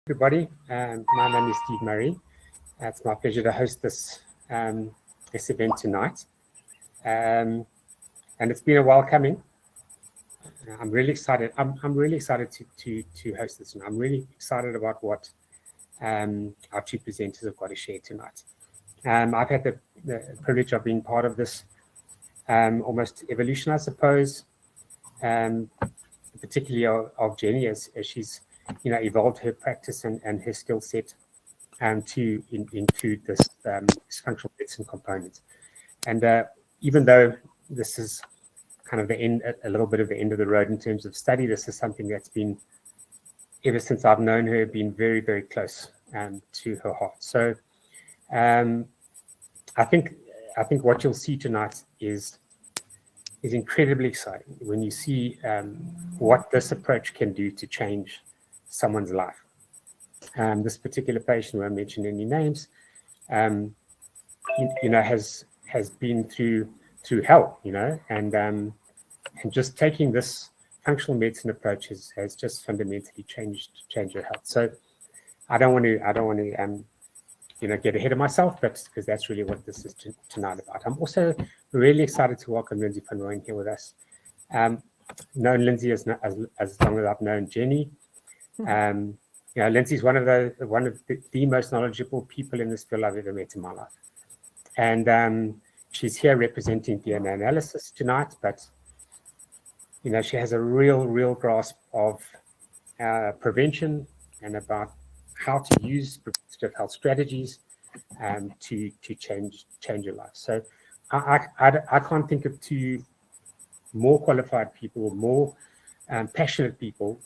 Everybody, my name is Steve Murray. It's my pleasure to host this event tonight, and it's been a while coming. I'm really excited. I'm really excited to host this, and I'm really excited about what our two presenters have got to share tonight. I've had the privilege of being part of this almost evolution, I suppose, particularly of Jenny as she's evolved her practice and her skill set to include this functional medicine component. And even though this is kind of the end, a little bit of the end of the road in terms of study, this is something that's been, ever since I've known her, been very, very close to her heart. So I think what you'll see tonight is incredibly exciting when you see what this approach can do to change someone's life. This particular patient, who I mentioned any names, has been through hell, and just taking this functional medicine approach has just fundamentally changed her health. So I don't want to get ahead of myself, but because that's really what this is tonight about. I'm also really excited to welcome Lindsay van Rooyen here with us. Known Lindsay as long as I've known Jenny. Lindsay's one of the most knowledgeable people in this field I've ever met in my life, and she's here representing DNA analysis tonight. But she has a real grasp of prevention and about how to use preventative health strategies to change your life. So I can't think of two more qualified people, more passionate people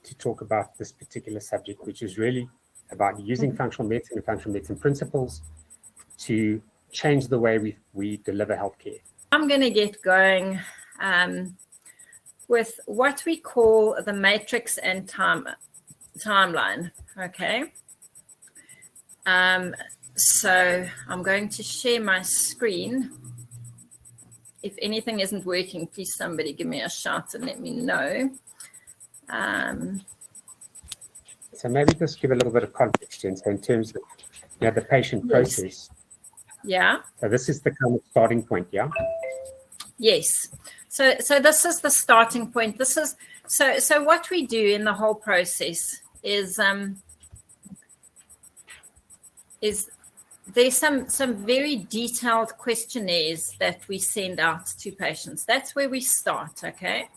to talk about this particular subject, which is really about using functional medicine and functional medicine principles to change the way we deliver healthcare. I'm going to get going with what we call the matrix and timeline. Okay. So I'm going to share my screen. If anything isn't working, please somebody give me a shout and let me know. So maybe just give a little bit of context in terms of the patient process. Yeah. So this is the kind of starting point, yeah? Yes. So this is the starting point. This is so what we do in the whole process is there's some very detailed questionnaires that we send out to patients. That's where we start, okay?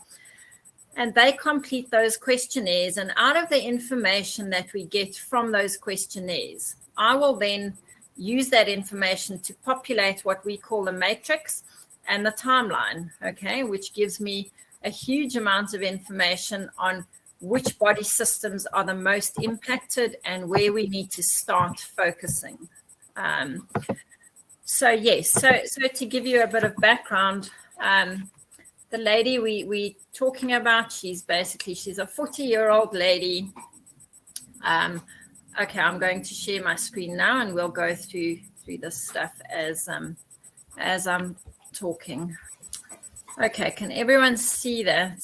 And they complete those questionnaires, and out of the information that we get from those questionnaires, I will then use that information to populate what we call the matrix and the timeline, okay, which gives me a huge amount of information on which body systems are the most impacted and where we need to start focusing. So to give you a bit of background, the lady we're talking about, she's a 40-year-old lady. Okay, I'm going to share my screen now, and we'll go through this stuff as I'm talking. Okay, can everyone see that?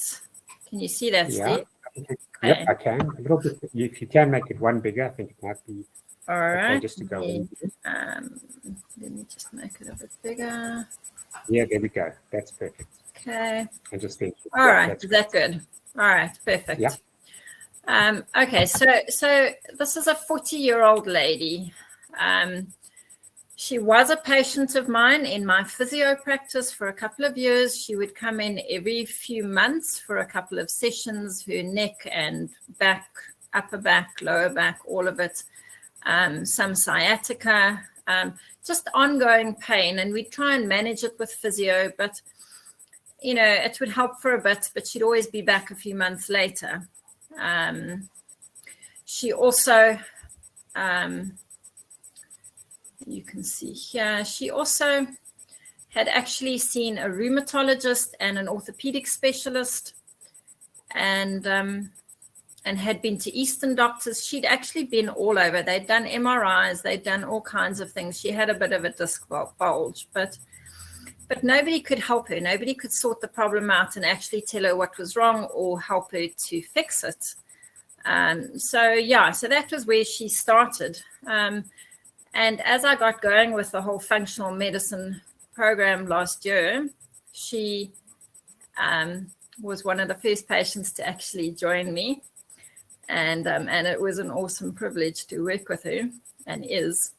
Can you see that, Yeah. Steve? Yep, I can. A little bit. If you can make it one bigger, I think it might be all right. Okay, just to go in. Let me just make it a bit bigger. Yeah, there we go. That's perfect. Okay. And just think. All right. Is that good? All right. Perfect. Yeah. Okay. So this is a 40-year-old lady. She was a patient of mine in my physio practice for a couple of years. She would come in every few months for a couple of sessions, her neck and back, upper back, lower back, all of it, some sciatica, just ongoing pain. And we'd try and manage it with physio, but, it would help for a bit, but she'd always be back a few months later. She also... you can see here, she also had actually seen a rheumatologist and an orthopedic specialist and had been to Eastern doctors. She'd actually been all over. They'd done MRIs, they'd done all kinds of things. She had a bit of a disc bulge, but nobody could help her. Nobody could sort the problem out and actually tell her what was wrong or help her to fix it. So that was where she started. And as I got going with the whole functional medicine program last year, she was one of the first patients to actually join me. And it was an awesome privilege to work with her, and is.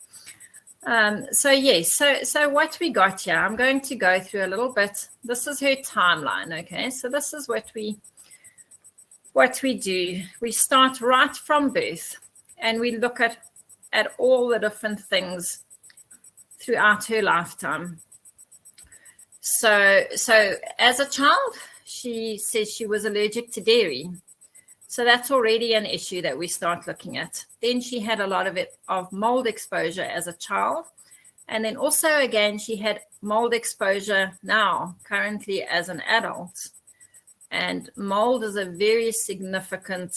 So what we got here, I'm going to go through a little bit. This is her timeline, okay? So this is what we do. We start right from birth, and we look at all the different things throughout her lifetime. So as a child, she says she was allergic to dairy. So that's already an issue that we start looking at. Then she had a lot of mold exposure as a child. And then also, again, she had mold exposure now, currently as an adult. And mold is a very significant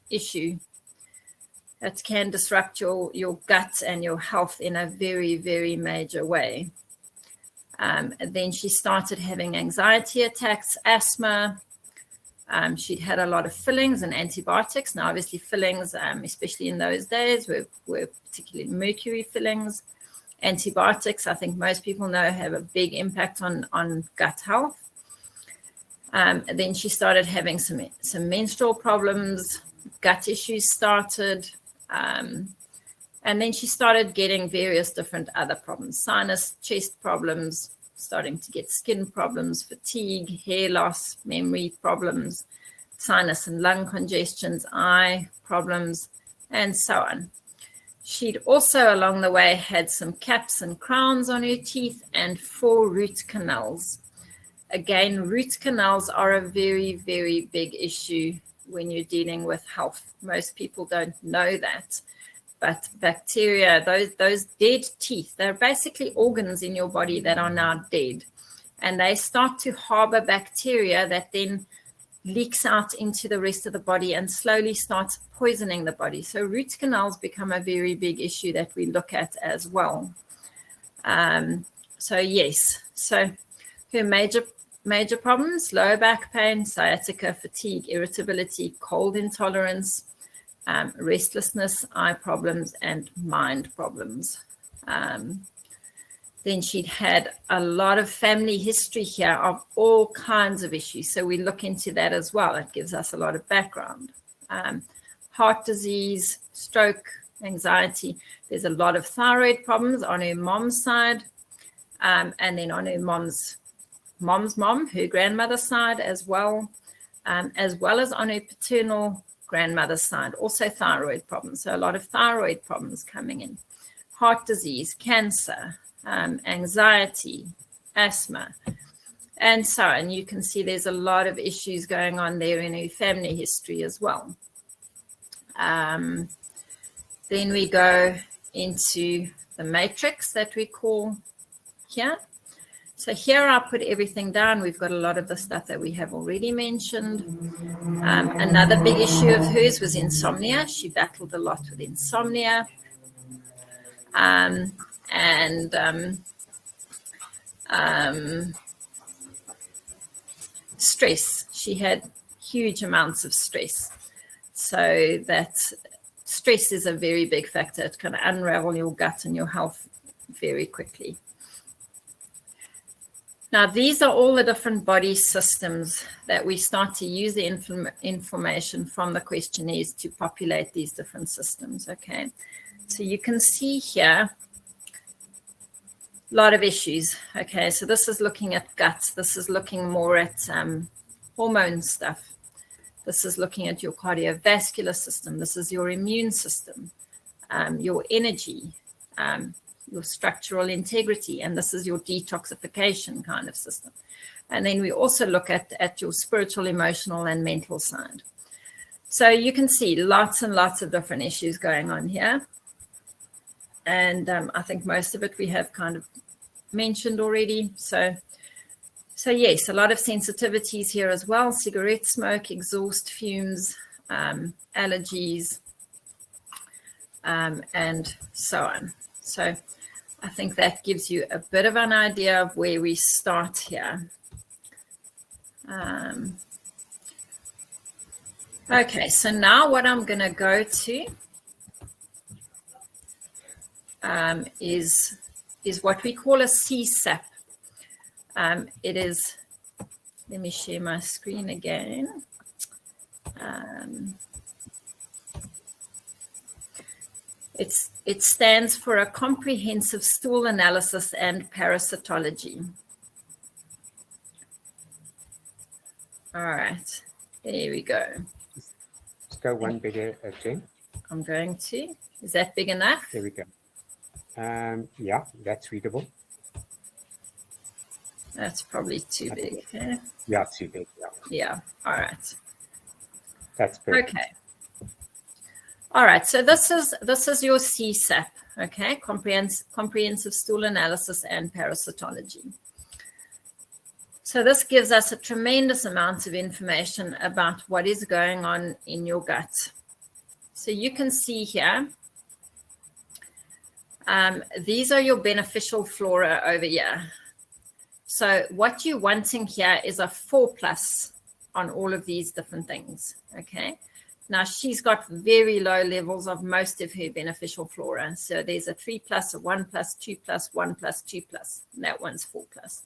issue that can disrupt your gut and your health in a very, very major way. Then she started having anxiety attacks, asthma. She'd had a lot of fillings and antibiotics. Now, obviously, fillings, especially in those days, were particularly mercury fillings. Antibiotics, I think most people know, have a big impact on gut health. Then she started having some menstrual problems, gut issues started. And then she started getting various different other problems, sinus, chest problems, starting to get skin problems, fatigue, hair loss, memory problems, sinus and lung congestions, eye problems, and so on. She'd also, along the way, had some caps and crowns on her teeth and 4 root canals. Again, root canals are a very, very big issue when you're dealing with health. Most people don't know that. But bacteria, those dead teeth, they're basically organs in your body that are now dead. And they start to harbor bacteria that then leaks out into the rest of the body and slowly starts poisoning the body. So root canals become a very big issue that we look at as well. So her major problems: lower back pain, sciatica, fatigue, irritability, cold intolerance, restlessness, eye problems, and mind problems. Then she'd had a lot of family history here of all kinds of issues. So we look into that as well. It gives us a lot of background. Heart disease, stroke, anxiety. There's a lot of thyroid problems on her mom's side. And then on her mom's mom, her grandmother's side as well as on her paternal grandmother's side, also thyroid problems. So a lot of thyroid problems coming in. Heart disease, cancer, anxiety, asthma, and so on. You can see there's a lot of issues going on there in her family history as well. Then we go into the matrix that we call here. So here I put everything down. We've got a lot of the stuff that we have already mentioned. Another big issue of hers was insomnia. She battled a lot with insomnia. Stress. She had huge amounts of stress. So that stress is a very big factor. It can unravel your gut and your health very quickly. Now, these are all the different body systems that we start to use the information from the questionnaires to populate these different systems, okay? So you can see here a lot of issues, okay? So this is looking at guts. This is looking more at hormone stuff. This is looking at your cardiovascular system. This is your immune system, your energy, your structural integrity, and this is your detoxification kind of system. And then we also look at your spiritual, emotional, and mental side. So you can see lots and lots of different issues going on here. And I think most of it we have kind of mentioned already. So yes, a lot of sensitivities here as well: cigarette smoke, exhaust fumes, allergies, and so on. So I think that gives you a bit of an idea of where we start here. Okay, so now what I'm going to go to is what we call a CSAP. It is, let me share my screen again. It stands for a comprehensive stool analysis and parasitology. All right, there we go. Let's go one bigger, Jen. I'm going to. Is that big enough? There we go. Yeah, that's readable. That's probably too big. Okay? Yeah, too big. Yeah. All right. That's perfect. Okay. All right. So this is your CSAP. Okay, comprehensive stool analysis and parasitology. So this gives us a tremendous amount of information about what is going on in your gut. So you can see here, these are your beneficial flora over here. So what you're wanting here is a 4+ on all of these different things, okay? Now, she's got very low levels of most of her beneficial flora. So there's a 3+, a 1+, 2+, 1+, 2+, and that one's 4+.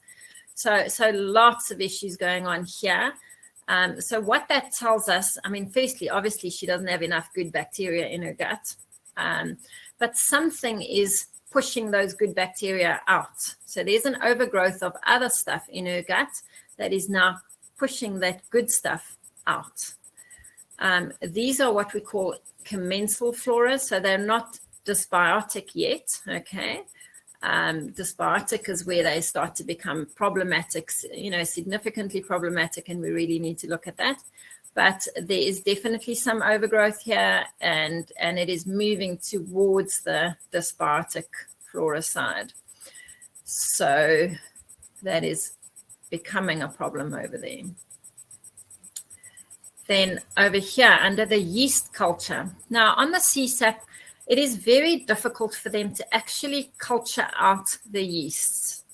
So lots of issues going on here. So what that tells us, I mean, firstly, obviously, she doesn't have enough good bacteria in her gut, but something is pushing those good bacteria out. So there's an overgrowth of other stuff in her gut that is now pushing that good stuff out. These are what we call commensal flora, so they're not dysbiotic yet, okay? Dysbiotic is where they start to become problematic, significantly problematic, and we really need to look at that. But there is definitely some overgrowth here, and it is moving towards the dysbiotic flora side. So that is becoming a problem over there. Then over here under the yeast culture. Now on the CSAP, it is very difficult for them to actually culture out the yeasts.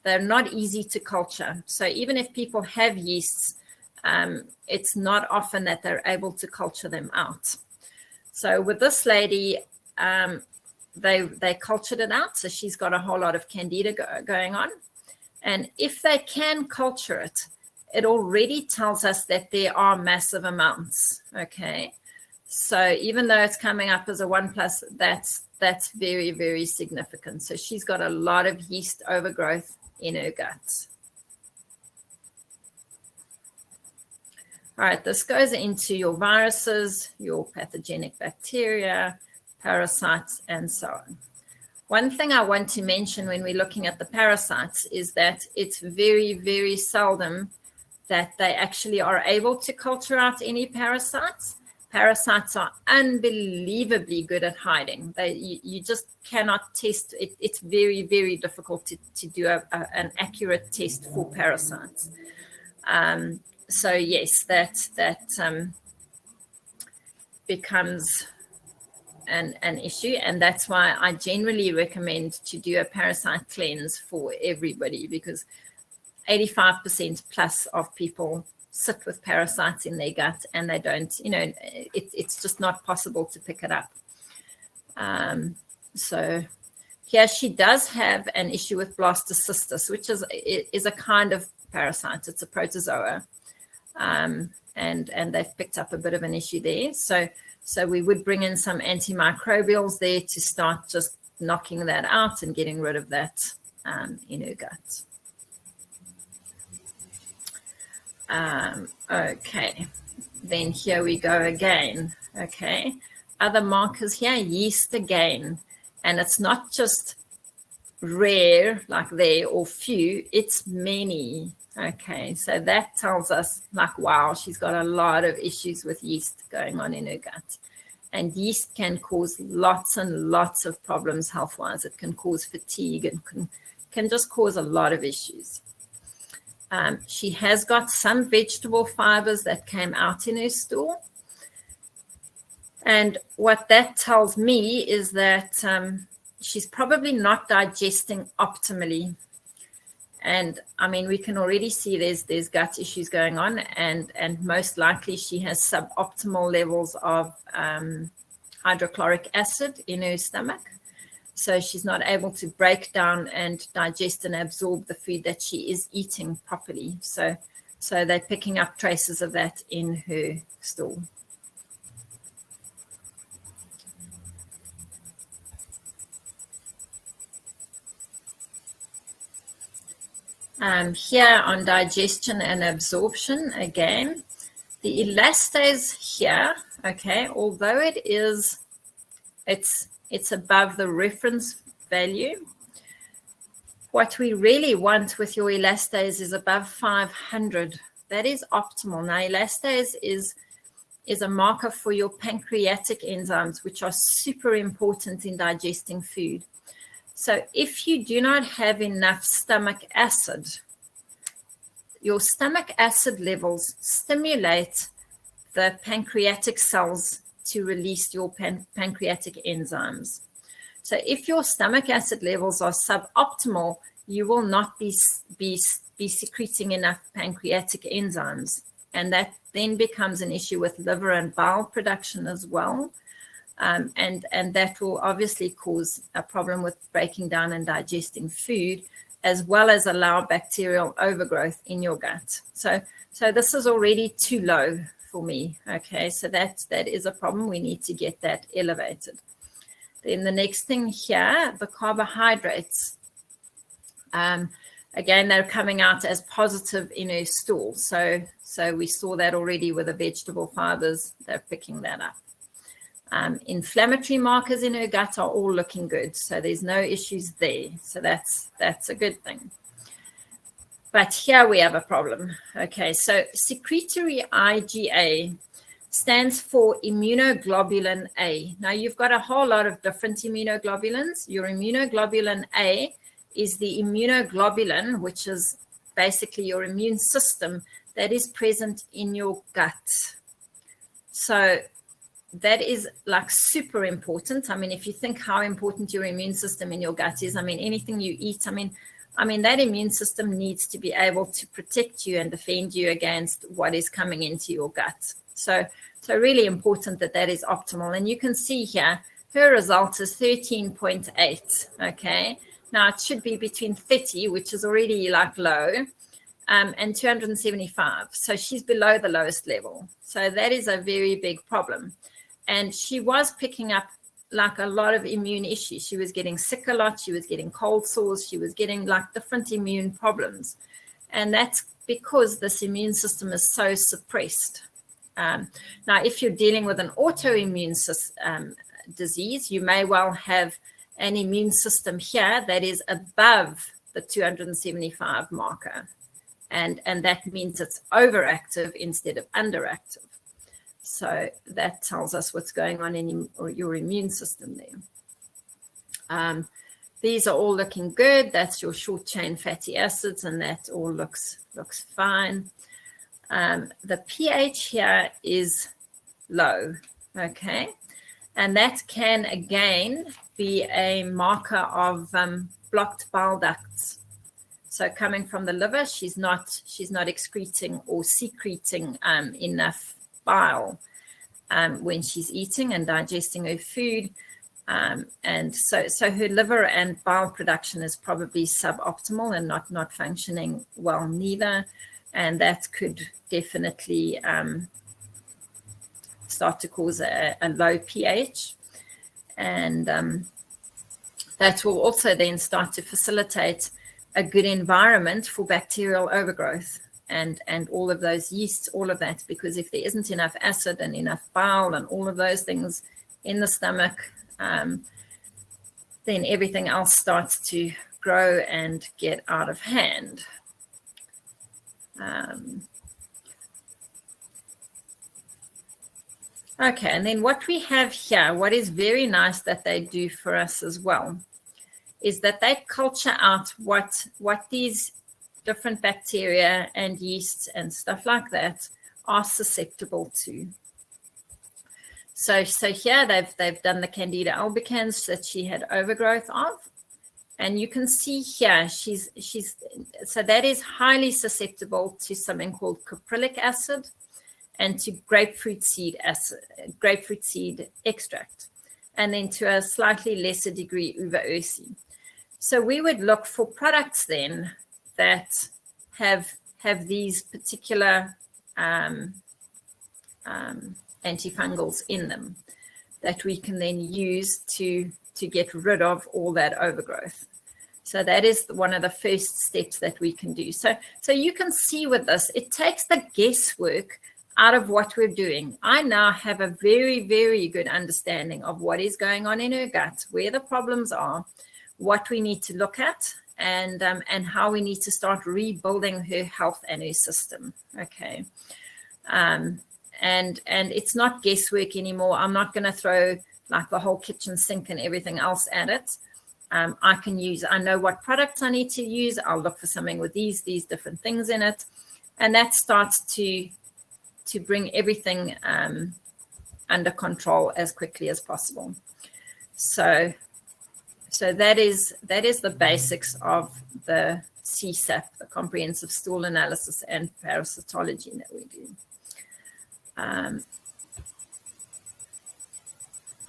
They're not easy to culture. So even if people have yeasts, it's not often that they're able to culture them out. So with this lady, they cultured it out. So she's got a whole lot of candida going on. And if they can culture it, it already tells us that there are massive amounts, okay? So even though it's coming up as a 1+, that's very, very significant. So she's got a lot of yeast overgrowth in her guts. All right, this goes into your viruses, your pathogenic bacteria, parasites, and so on. One thing I want to mention when we're looking at the parasites is that it's very, very seldom that they actually are able to culture out any parasites. Parasites are unbelievably good at hiding. You just cannot test it. It's very, very difficult to do an accurate test for parasites. So yes, that becomes an issue, and that's why I generally recommend to do a parasite cleanse for everybody, because 85% plus of people sit with parasites in their gut and they don't, it's just not possible to pick it up. So here she does have an issue with blastocystis, which is a kind of parasite. It's a protozoa. And they've picked up a bit of an issue there. So we would bring in some antimicrobials there to start just knocking that out and getting rid of that in her gut. Okay, then here we go again. Okay, other markers here, yeast again, and it's not just rare like there or few, it's many. Okay, so that tells us like, wow, she's got a lot of issues with yeast going on in her gut. And yeast can cause lots and lots of problems health-wise. It can cause fatigue and can just cause a lot of issues. She has got some vegetable fibers that came out in her stool. And what that tells me is that she's probably not digesting optimally. And I mean, we can already see there's gut issues going on, and most likely she has suboptimal levels of hydrochloric acid in her stomach. So she's not able to break down and digest and absorb the food that she is eating properly. So they're picking up traces of that in her stool. Here on digestion and absorption, again, the elastase here, okay, although it's above the reference value, what we really want with your elastase is above 500. That is optimal. Now, elastase is a marker for your pancreatic enzymes, which are super important in digesting food. So if you do not have enough stomach acid, your stomach acid levels stimulate the pancreatic cells to release your pancreatic enzymes. So if your stomach acid levels are suboptimal, you will not be secreting enough pancreatic enzymes. And that then becomes an issue with liver and bile production as well. And that will obviously cause a problem with breaking down and digesting food, as well as allow bacterial overgrowth in your gut. So this is already too low for me. Okay, so that is a problem. We need to get that elevated. Then the next thing here, the carbohydrates. Again, they're coming out as positive in her stool. So we saw that already with the vegetable fibers. They're picking that up. Inflammatory markers in her gut are all looking good. So there's no issues there. So that's a good thing. But here we have a problem. Okay, so secretory IgA stands for immunoglobulin A. Now, you've got a whole lot of different immunoglobulins. Your immunoglobulin A is the immunoglobulin, which is basically your immune system that is present in your gut. So that is like super important. I mean, if you think how important your immune system in your gut is, I mean, anything you eat, I mean, that immune system needs to be able to protect you and defend you against what is coming into your gut. So really important that is optimal. And you can see here, her result is 13.8, okay? Now, it should be between 30, which is already like low, and 275. So she's below the lowest level. So that is a very big problem. And she was picking up like a lot of immune issues. She was getting sick a lot. She was getting cold sores. She was getting like different immune problems. And that's because this immune system is so suppressed. Now, if you're dealing with an autoimmune disease, you may well have an immune system here that is above the 275 marker. And that means it's overactive instead of underactive. So that tells us what's going on in your immune system there. These are all looking good. That's your short chain fatty acids, and that all looks fine. The pH here is low, okay? And that can, again, be a marker of blocked bile ducts. So coming from the liver, she's not excreting or secreting enough bile when she's eating and digesting her food. And so her liver and bile production is probably suboptimal and not functioning well neither. And that could definitely start to cause a low pH. And that will also then start to facilitate a good environment for bacterial overgrowth and all of those yeasts, all of that, because if there isn't enough acid and enough bile and all of those things in the stomach, then everything else starts to grow and get out of hand. Okay, and then what we have here, what is very nice that they do for us as well, is that they culture out what these different bacteria and yeasts and stuff like that are susceptible to. So here they've done the Candida albicans that she had overgrowth of, And you can see here, so that is highly susceptible to something called caprylic acid and to grapefruit seed extract, and then to a slightly lesser degree, uva ursi. So we would look for products then that have these particular antifungals in them that we can then use to get rid of all that overgrowth. So that is one of the first steps that we can do. So you can see with this, it takes the guesswork out of what we're doing. I now have a very, very good understanding of what is going on in her gut, where the problems are, what we need to look at, and how we need to start rebuilding her health and her system. Okay. And it's not guesswork anymore. I'm not going to throw like the whole kitchen sink and everything else at it. I know what products I need to use. I'll look for something with these different things in it. And that starts to bring everything under control as quickly as possible. So that is the basics of the CSAP, the comprehensive stool analysis and parasitology that we do.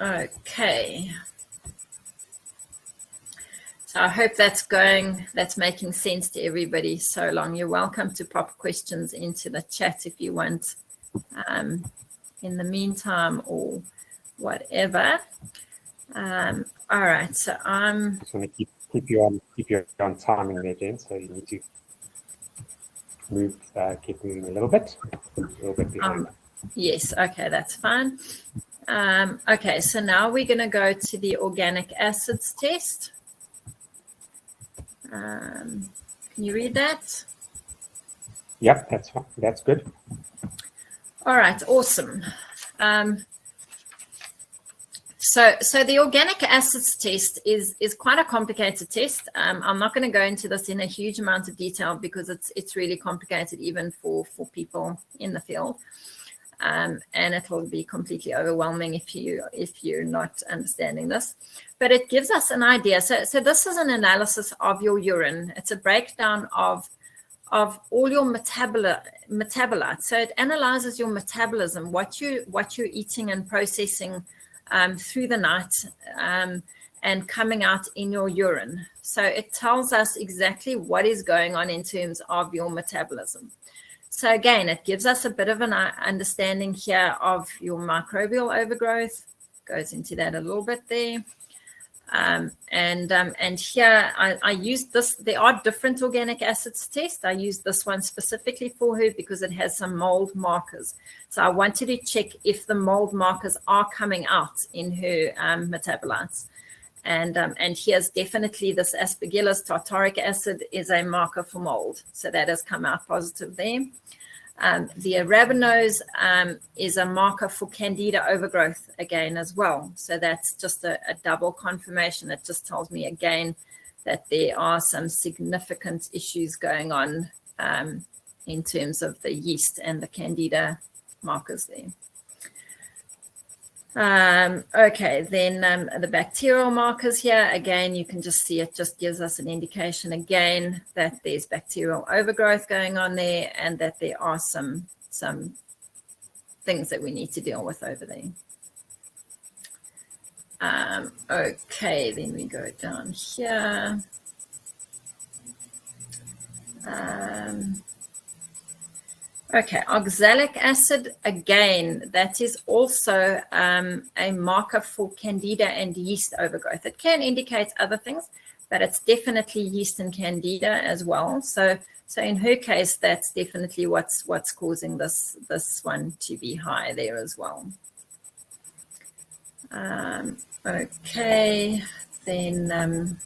Okay. So I hope that's making sense to everybody so long. You're welcome to pop questions into the chat if you want in the meantime or whatever. All right, so I'm just want to keep you on timing there, Jen. So you need to keep moving a little bit behind. Yes, okay, that's fine. Okay, so now we're going to go to the organic acids test. Can you read that? Yep, that's fine. That's good. All right, awesome. So the organic acids test is quite a complicated test. I'm not going to go into this in a huge amount of detail because it's really complicated even for people in the field. And it will be completely overwhelming if you're not understanding this. But it gives us an idea. So this is an analysis of your urine. It's a breakdown of all your metabolites. So it analyzes your metabolism, what you're eating and processing through the night and coming out in your urine. So it tells us exactly what is going on in terms of your metabolism. So again, it gives us a bit of an understanding here of your microbial overgrowth. Goes into that a little bit there. And here I used this. There are different organic acids tests. I used this one specifically for her because it has some mold markers. So I wanted to check if the mold markers are coming out in her metabolites. And here's definitely this Aspergillus tartaric acid is a marker for mold. So that has come out positive there. The arabinose is a marker for candida overgrowth again as well. So that's just a double confirmation. It just tells me again that there are some significant issues going on in terms of the yeast and the candida markers there. Okay, then the bacterial markers here, again, you can just see it just gives us an indication again that there's bacterial overgrowth going on there and that there are some things that we need to deal with over there. Okay, then we go down here. Okay, oxalic acid, again, that is also a marker for candida and yeast overgrowth. It can indicate other things, but it's definitely yeast and candida as well. So in her case, that's definitely what's causing this one to be high there as well. Okay, then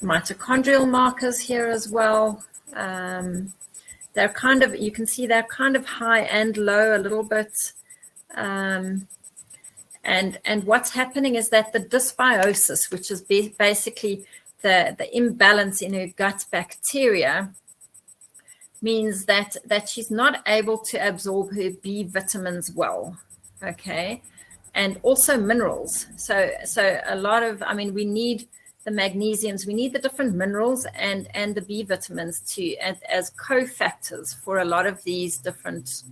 mitochondrial markers here as well. They're kind of, you can see they're kind of high and low a little bit. And what's happening is that the dysbiosis, which is basically the imbalance in her gut bacteria, means that she's not able to absorb her B vitamins well. Okay. and also minerals. So a lot of, I mean, we need the magnesiums, we need the different minerals and the B vitamins to as cofactors for a lot of these different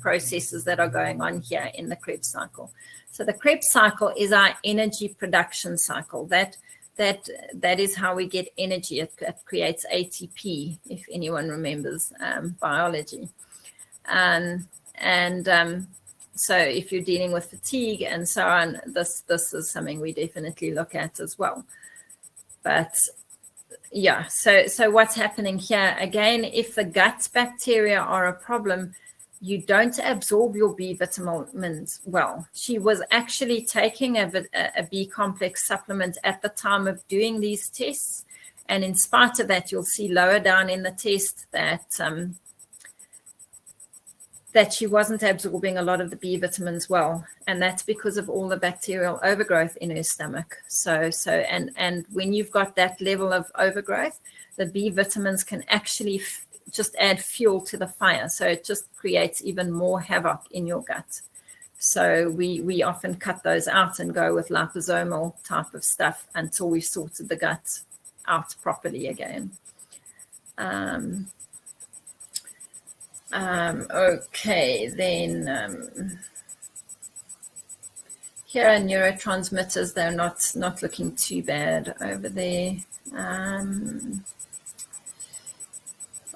processes that are going on here in the Krebs cycle. So the Krebs cycle is our energy production cycle. That is how we get energy. It creates ATP, if anyone remembers biology. So if you're dealing with fatigue and so on, this is something we definitely look at as well. But yeah, so what's happening here, again, if the gut bacteria are a problem, you don't absorb your B vitamins well. She was actually taking a B complex supplement at the time of doing these tests. And in spite of that, you'll see lower down in the test that she wasn't absorbing a lot of the B vitamins well. And that's because of all the bacterial overgrowth in her stomach. And when you've got that level of overgrowth, the B vitamins can actually just add fuel to the fire. So it just creates even more havoc in your gut. So we often cut those out and go with liposomal type of stuff until we've sorted the gut out properly again. Okay, then here are neurotransmitters. They're not looking too bad over there.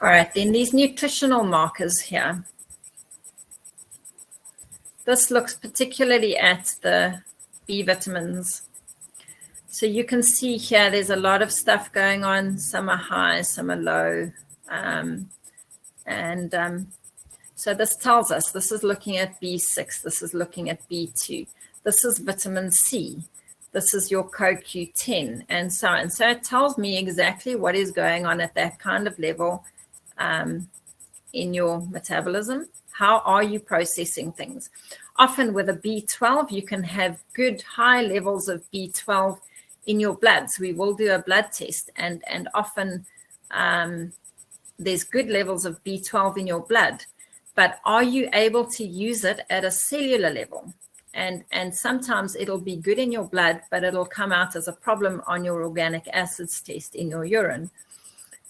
All right, then these nutritional markers here. This looks particularly at the B vitamins. So you can see here there's a lot of stuff going on. Some are high, some are low. So this tells us, this is looking at B6, this is looking at B2, this is vitamin C, this is your CoQ10, and so on. So it tells me exactly what is going on at that kind of level in your metabolism. How are you processing things? Often with a B12, you can have good high levels of B12 in your blood. So we will do a blood test, and often there's good levels of B12 in your blood, but are you able to use it at a cellular level? And sometimes it'll be good in your blood, but it'll come out as a problem on your organic acids test in your urine.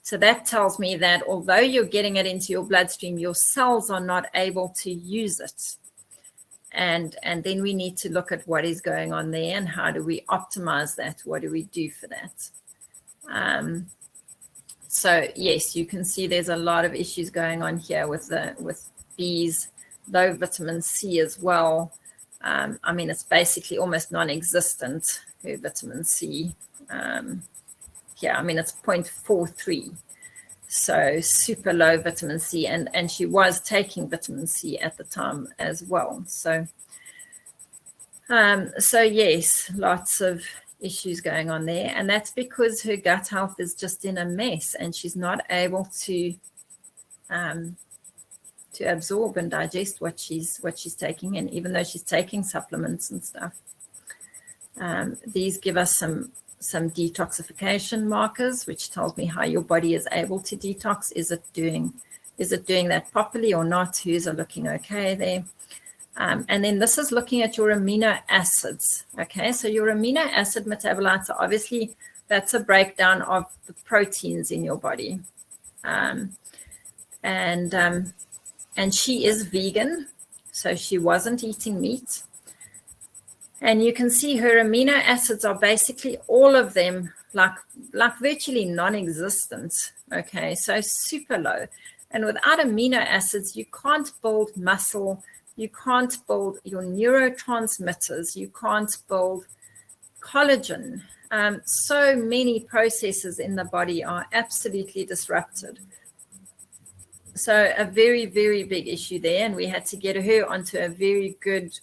So that tells me that although you're getting it into your bloodstream, your cells are not able to use it. And then we need to look at what is going on there and how do we optimize that? What do we do for that? So yes, you can see there's a lot of issues going on here with B's, low vitamin C as well. I mean, it's basically almost non-existent, her vitamin C. Yeah, I mean, it's 0.43. So super low vitamin C. And she was taking vitamin C at the time as well. So yes, lots of issues going on there, and that's because her gut health is just in a mess and she's not able to absorb and digest what she's taking in, even though she's taking supplements and stuff. These give us some detoxification markers, which tells me how your body is able to detox. Is it doing that properly or not? Who's looking okay there? And then this is looking at your amino acids. Okay, so your amino acid metabolites are obviously, that's a breakdown of the proteins in your body. And she is vegan, so she wasn't eating meat. And you can see her amino acids are basically all of them like virtually non-existent. Okay, so super low. And without amino acids, you can't build muscle. You can't build your neurotransmitters. You can't build collagen. So many processes in the body are absolutely disrupted. So a very, very big issue there. And we had to get her onto a very good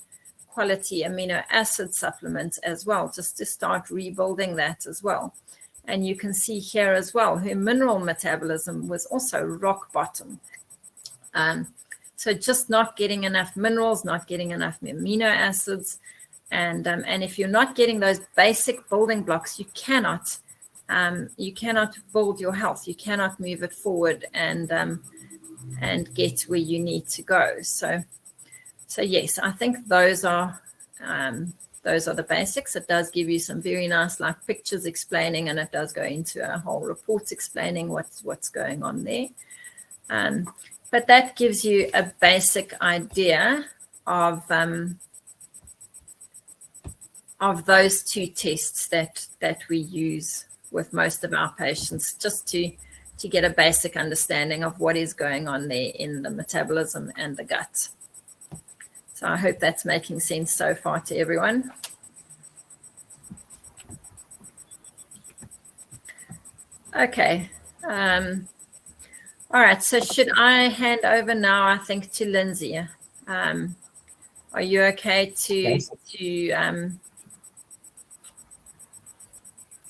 quality amino acid supplement as well, just to start rebuilding that as well. And you can see here as well, her mineral metabolism was also rock bottom. So just not getting enough minerals, not getting enough amino acids. And if you're not getting those basic building blocks, you cannot build your health. You cannot move it forward and get where you need to go. So yes, I think those are Those are the basics. It does give you some very nice like pictures explaining, and it does go into a whole report explaining what's going on there. But that gives you a basic idea of those two tests that we use with most of our patients, just to get a basic understanding of what is going on there in the metabolism and the gut. So I hope that's making sense so far to everyone. Okay. All right. So should I hand over now, I think, to Lindsay? Are you okay to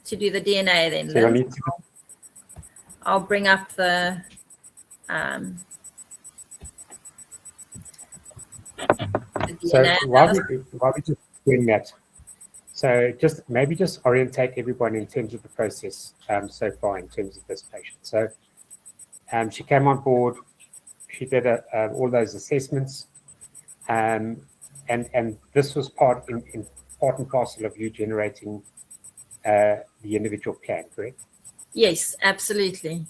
do the DNA then, so Lindsay? I'll bring up the so while we just doing that, so maybe just orientate everyone in terms of the process so far in terms of this patient. So she came on board, she did all those assessments, and this was part and parcel of you generating the individual plan, correct? Yes, absolutely.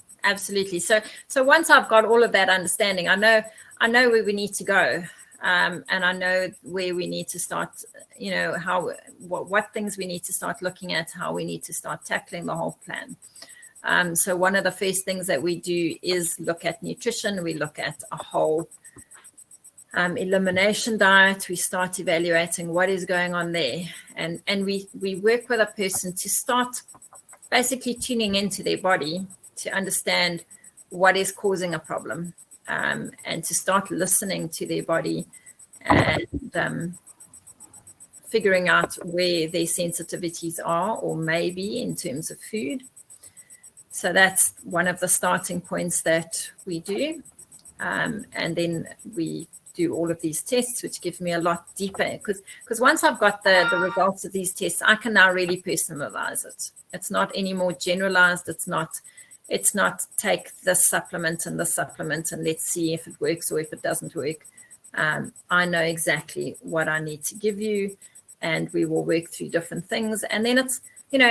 So once I've got all of that understanding, I know where we need to go, and I know where we need to start. What things we need to start looking at, how we need to start tackling the whole plan. So one of the first things that we do is look at nutrition. We look at a whole elimination diet. We start evaluating what is going on there, and we work with a person to start basically tuning into their body to understand what is causing a problem, and to start listening to their body and figuring out where their sensitivities are or maybe in terms of food. So that's one of the starting points that we do. And then we do all of these tests, which give me a lot deeper, because once I've got the results of these tests, I can now really personalize it. It's not any more generalized. It's not take this supplement and this supplement and let's see if it works or if it doesn't work. I know exactly what I need to give you, and we will work through different things. And then it's, in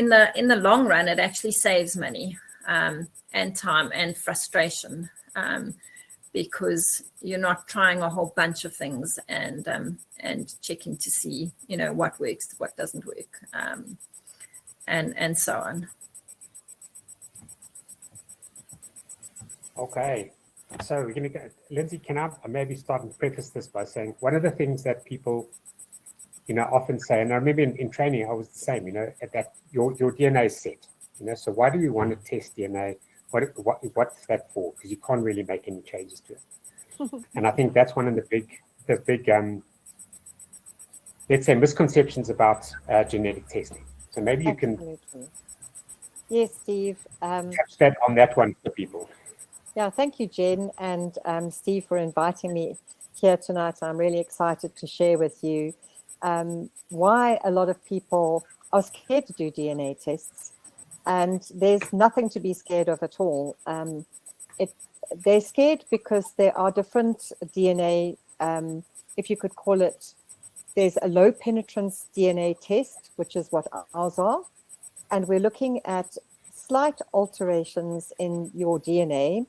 the long run, it actually saves money and time and frustration, because you're not trying a whole bunch of things and checking to see, what works, what doesn't work, and so on. Okay, so we're going to go. Lindsay, can I maybe start and preface this by saying one of the things that people, often say, and I remember in training I was the same, that your DNA is set, so why do we want to test DNA? What's that for? Because you can't really make any changes to it. And I think that's one of the big let's say misconceptions about genetic testing. So maybe you can Yes, Steve. catch that on that one for people. Yeah, thank you, Jen and Steve, for inviting me here tonight. I'm really excited to share with you why a lot of people are scared to do DNA tests. And there's nothing to be scared of at all. They're scared because there are different DNA, if you could call it, there's a low penetrance DNA test, which is what ours are. And we're looking at slight alterations in your DNA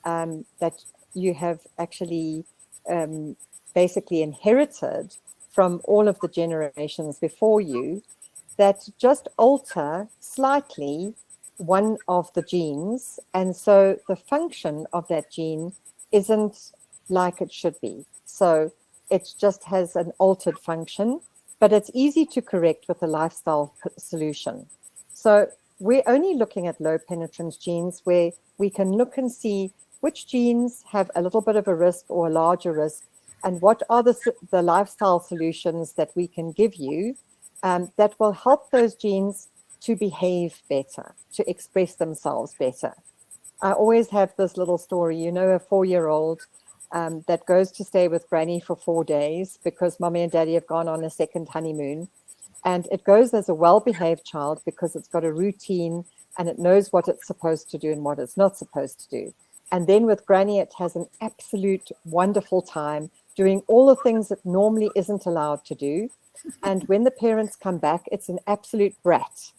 that you have actually basically inherited from all of the generations before you, that just alter slightly one of the genes. And so the function of that gene isn't like it should be. So it just has an altered function, but it's easy to correct with a lifestyle solution. So we're only looking at low penetrance genes where we can look and see which genes have a little bit of a risk or a larger risk, and what are the lifestyle solutions that we can give you that will help those genes to behave better, to express themselves better. I always have this little story, a 4-year-old that goes to stay with granny for 4 days because mommy and daddy have gone on a second honeymoon. And it goes as a well-behaved child because it's got a routine and it knows what it's supposed to do and what it's not supposed to do. And then with granny, it has an absolute wonderful time doing all the things that normally isn't allowed to do. And when the parents come back, it's an absolute brat.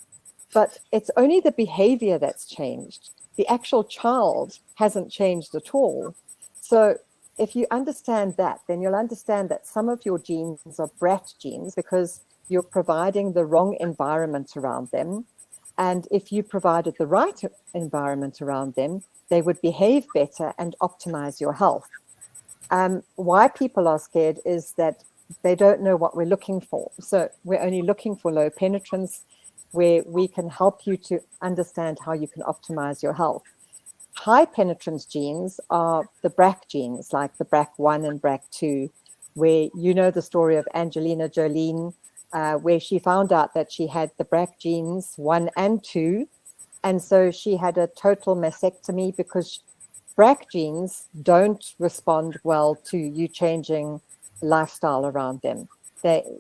But it's only the behavior that's changed. The actual child hasn't changed at all. So if you understand that, then you'll understand that some of your genes are brat genes because you're providing the wrong environment around them. And if you provided the right environment around them, they would behave better and optimize your health. Why people are scared is that they don't know what we're looking for. So we're only looking for low penetrance, where we can help you to understand how you can optimize your health. High penetrance genes are the BRCA genes, like the BRCA1 and BRCA2, where you know the story of Angelina Jolie, where she found out that she had the BRCA genes 1 and 2. And so she had a total mastectomy because BRCA genes don't respond well to you changing lifestyle around them.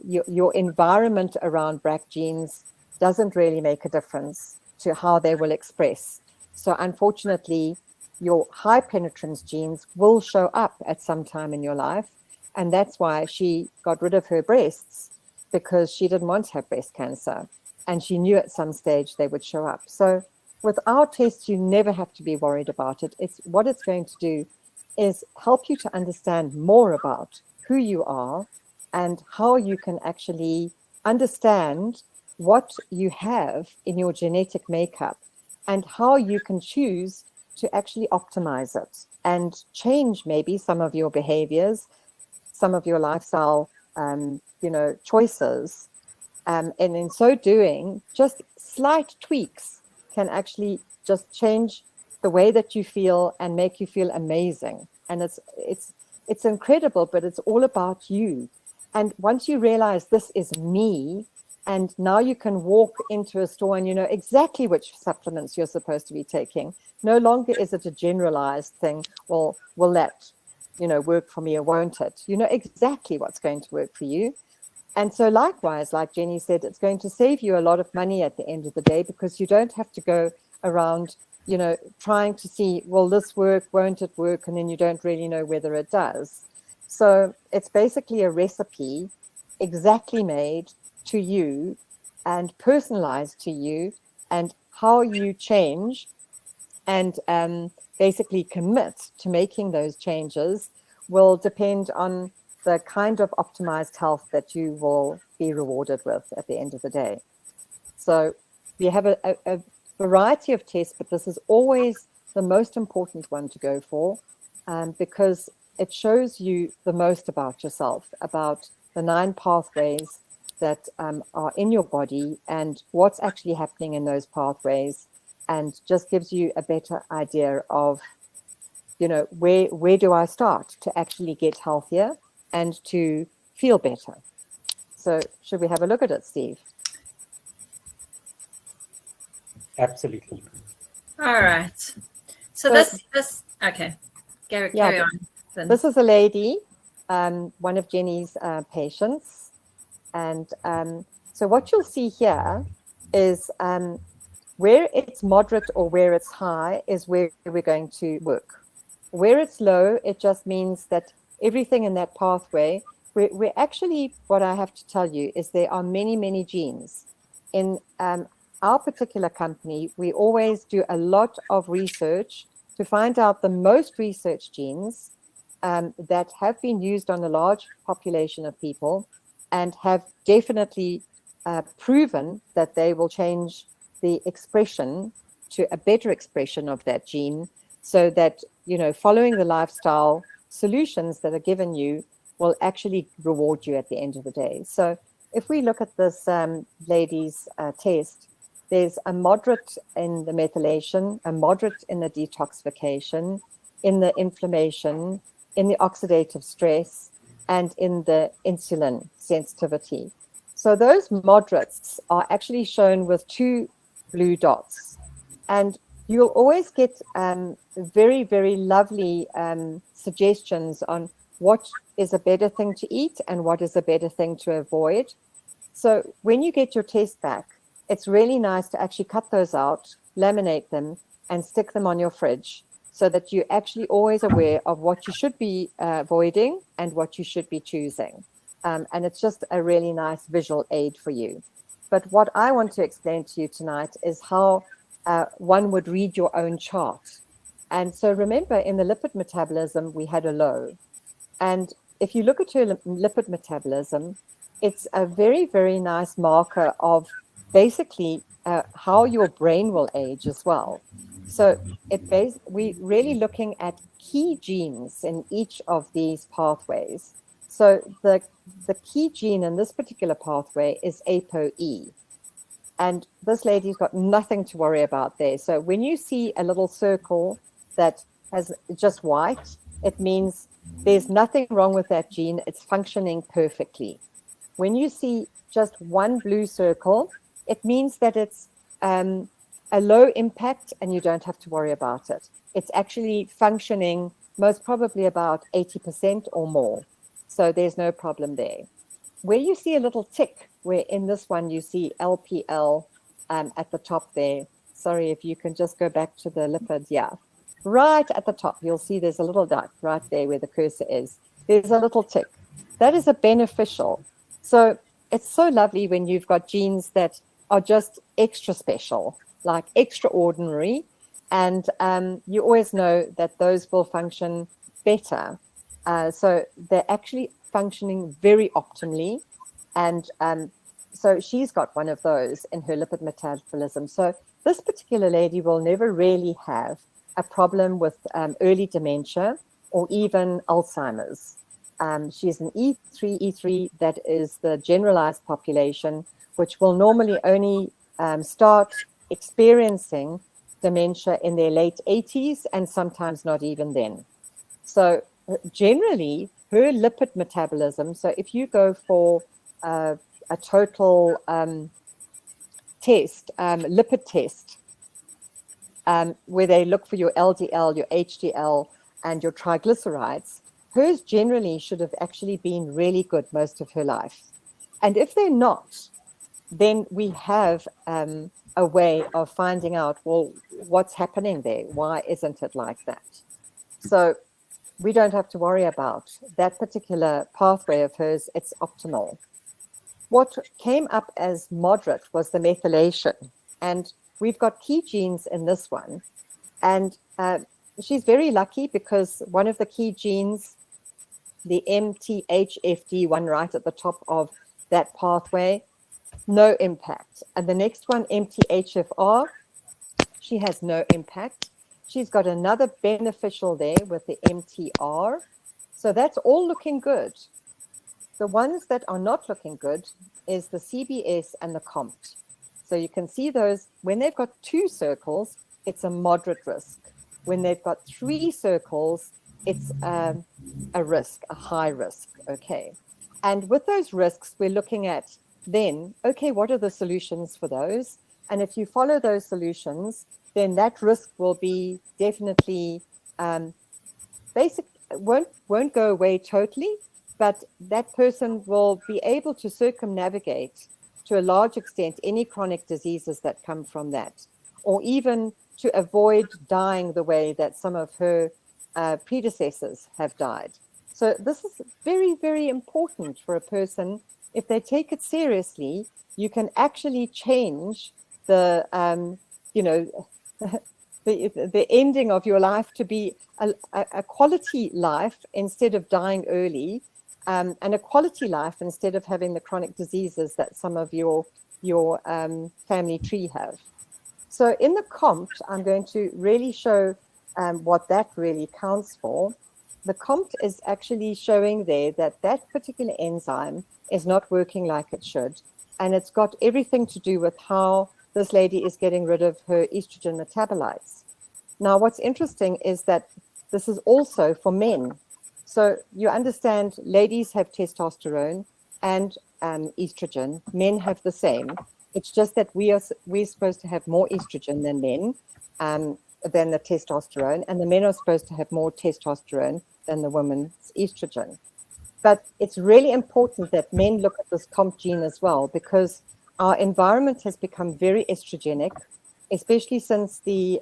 Your environment around BRCA genes doesn't really make a difference to how they will express. So unfortunately, your high penetrance genes will show up at some time in your life. And that's why she got rid of her breasts, because she didn't want to have breast cancer. And she knew at some stage they would show up. So with our test, you never have to be worried about it. What it's going to do is help you to understand more about who you are and how you can actually understand what you have in your genetic makeup and how you can choose to actually optimize it and change maybe some of your behaviors, some of your lifestyle, choices. And in so doing, just slight tweaks can actually just change the way that you feel and make you feel amazing. And it's incredible, but it's all about you. And once you realize this is me, and now you can walk into a store and you know exactly which supplements you're supposed to be taking. No longer is it a generalized thing. Well, will that, work for me or won't it? You know exactly what's going to work for you. And so likewise, like Jenny said, it's going to save you a lot of money at the end of the day, because you don't have to go around, trying to see, will this work, won't it work? And then you don't really know whether it does. So it's basically a recipe exactly made to you and personalized to you, and how you change and basically commit to making those changes will depend on the kind of optimized health that you will be rewarded with at the end of the day. So we have a variety of tests, but this is always the most important one to go for, because it shows you the most about yourself, about the 9 pathways that are in your body and what's actually happening in those pathways, and just gives you a better idea of, where do I start to actually get healthier and to feel better. So should we have a look at it, Steve? Absolutely. All right. So this okay. Carry on. Then. This is a lady, one of Jenny's patients. And so what you'll see here is where it's moderate or where it's high is where we're going to work. Where it's low, it just means that everything in that pathway, we're actually, what I have to tell you is there are many, many genes. In our particular company, we always do a lot of research to find out the most researched genes that have been used on a large population of people and have definitely proven that they will change the expression to a better expression of that gene, so that, following the lifestyle solutions that are given you will actually reward you at the end of the day. So if we look at this lady's test, there's a moderate in the methylation, a moderate in the detoxification, in the inflammation, in the oxidative stress, and in the insulin sensitivity. So those moderates are actually shown with 2 blue dots. And you'll always get very, very lovely suggestions on what is a better thing to eat and what is a better thing to avoid. So when you get your test back, it's really nice to actually cut those out, laminate them, and stick them on your fridge. so that you're actually always aware of what you should be avoiding and what you should be choosing. And it's just a really nice visual aid for you. But what I want to explain to you tonight is how one would read your own chart. And so remember, in the lipid metabolism, we had a low. And if you look at your lipid metabolism, it's a very, very nice marker of basically how your brain will age as well. So we're really looking at key genes in each of these pathways. So the key gene in this particular pathway is ApoE. And this lady's got nothing to worry about there. So when you see a little circle that has just white, it means there's nothing wrong with that gene. It's functioning perfectly. When you see just one blue circle, it means that it's a low impact and you don't have to worry about it. It's actually functioning most probably about 80% or more. So there's no problem there. Where you see a little tick, where in this one you see LPL at the top there. Sorry, if you can just go back to the lipids. Yeah, right at the top, you'll see there's a little dot right there where the cursor is. There's a little tick. That is a beneficial. So it's so lovely when you've got genes that are just extra special, like extraordinary. And you always know that those will function better. So they're actually functioning very optimally. And so she's got one of those in her lipid metabolism. So this particular lady will never really have a problem with early dementia or even Alzheimer's. She's an E3, that is the generalized population, which will normally only start experiencing dementia in their late 80s and sometimes not even then. So generally, her lipid metabolism, so if you go for a total test, lipid test, where they look for your LDL, your HDL, and your triglycerides, hers generally should have actually been really good most of her life. And if they're not, then we have a way of finding out, well, what's happening there? Why isn't it like that? So we don't have to worry about that particular pathway of hers. It's optimal. What came up as moderate was the methylation. And we've got key genes in this one. And she's very lucky because one of the key genes, the MTHFD1 right at the top of that pathway, no impact. And the next one, MTHFR, she has no impact. She's got another beneficial there with the MTR. So that's all looking good. The ones that are not looking good is the CBS and the COMT. So you can see those, when they've got 2 circles, it's a moderate risk. When they've got 3 circles, it's a risk, a high risk, okay? And with those risks, we're looking at then, okay, what are the solutions for those? And if you follow those solutions, then that risk will be definitely won't go away totally, but that person will be able to circumnavigate to a large extent any chronic diseases that come from that, or even to avoid dying the way that some of her predecessors have died. So this is very, very important for a person. If they take it seriously, you can actually change the, the ending of your life to be a quality life instead of dying early, and a quality life instead of having the chronic diseases that some of your family tree have. So in the COMT, I'm going to really show what that really counts for. The COMT is actually showing there that that particular enzyme is not working like it should. And it's got everything to do with how this lady is getting rid of her estrogen metabolites. Now, what's interesting is that this is also for men. So you understand ladies have testosterone and estrogen. Men have the same. It's just that we're supposed to have more estrogen than men, than the testosterone, and the men are supposed to have more testosterone than the women's estrogen. But it's really important that men look at this COMT gene as well, because our environment has become very estrogenic, especially since the